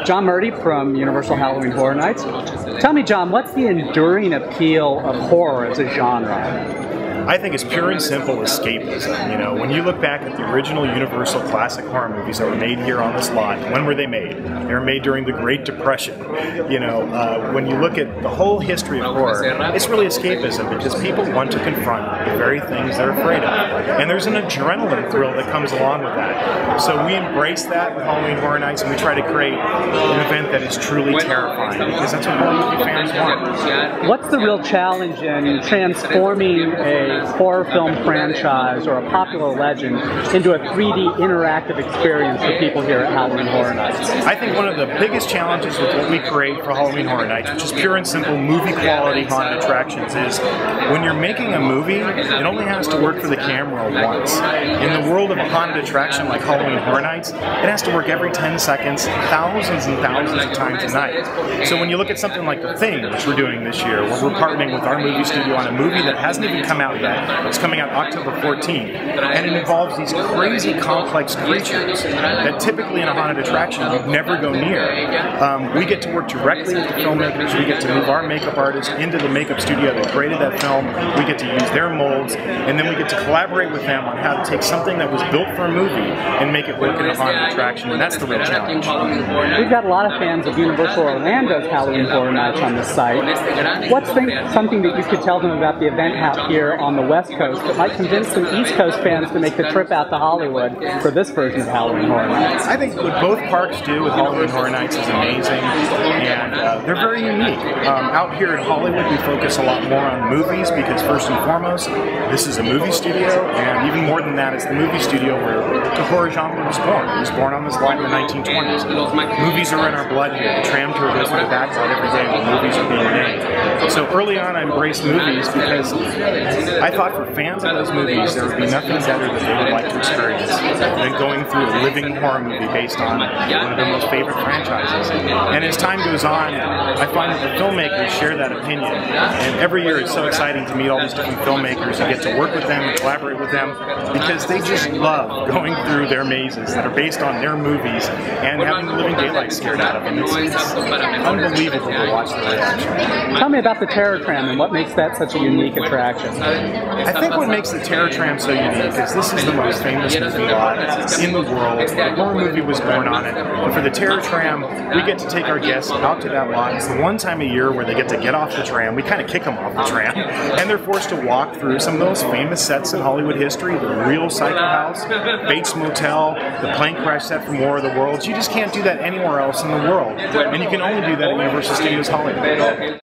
John Murdy from Universal Halloween Horror Nights. Tell me, John, what's the enduring appeal of horror as a genre? I think it's pure and simple escapism. You know, when you look back at the original Universal classic horror movies that were made here on this lot, when were they made? They were made during the Great Depression. You know, when you look at the whole history of horror, it's really escapism because people want to confront the very things they're afraid of. And there's an adrenaline thrill that comes along with that. So we embrace that with Halloween Horror Nights, and we try to create an event that is truly terrifying because that's what horror movie fans want. What's the real challenge in transforming a horror film franchise or a popular legend into a 3D interactive experience for people here at Halloween Horror Nights? I think one of the biggest challenges with what we create for Halloween Horror Nights, which is pure and simple movie quality haunted attractions, is when you're making a movie, it only has to work for the camera once. In the world of a haunted attraction like Halloween Horror Nights, it has to work every 10 seconds, thousands and thousands of times a night. So when you look at something like The Thing, which we're doing this year, where we're partnering with our movie studio on a movie that hasn't even come out yet. It's coming out October 14th, and it involves these crazy complex creatures that typically in a haunted attraction you'd never go near. We get to work directly with the filmmakers. We get to move our makeup artists into the makeup studio that created that film. We get to use their molds, and then we get to collaborate with them on how to take something that was built for a movie and make it work in a haunted attraction, and that's the real challenge. We've got a lot of fans of Universal Orlando's Halloween Horror Nights on the site. What's something that you could tell them about the event out here on the West Coast that might convince some East Coast fans to make the trip out to Hollywood for this version of Halloween Horror Nights? I think what both parks do with Halloween Horror Nights is amazing, and they're very unique. Out here in Hollywood, we focus a lot more on movies because first and foremost, this is a movie studio, and even more than that, it's the movie studio where the horror genre was born. It was born on this lot in the 1920s. Movies are in our blood here. The Tram tour goes to the backside every day when movies are being made. So early on, I embraced movies because I thought for fans of those movies, there would be nothing better that they would like to experience than going through a living horror movie based on one of their most favorite franchises. And as time goes on, I find that the filmmakers share that opinion. And every year it's so exciting to meet all these different filmmakers and get to work with them and collaborate with them because they just love going through their mazes that are based on their movies and having the living daylight scared out of them. It's unbelievable to watch the reaction. Tell me about the Terror Tram and what makes that such a unique attraction. I think what makes the Terror Tram so unique is this is the most famous movie lot in the world. A horror movie was born on it. And for the Terror Tram, we get to take our guests out to that lot. It's the one time a year where they get to get off the tram. We kind of kick them off the tram. And they're forced to walk through some of those famous sets in Hollywood history. The real Psycho House, Bates Motel, the plane crash set from War of the Worlds. You just can't do that anywhere else in the world. And you can only do that at Universal Studios Hollywood.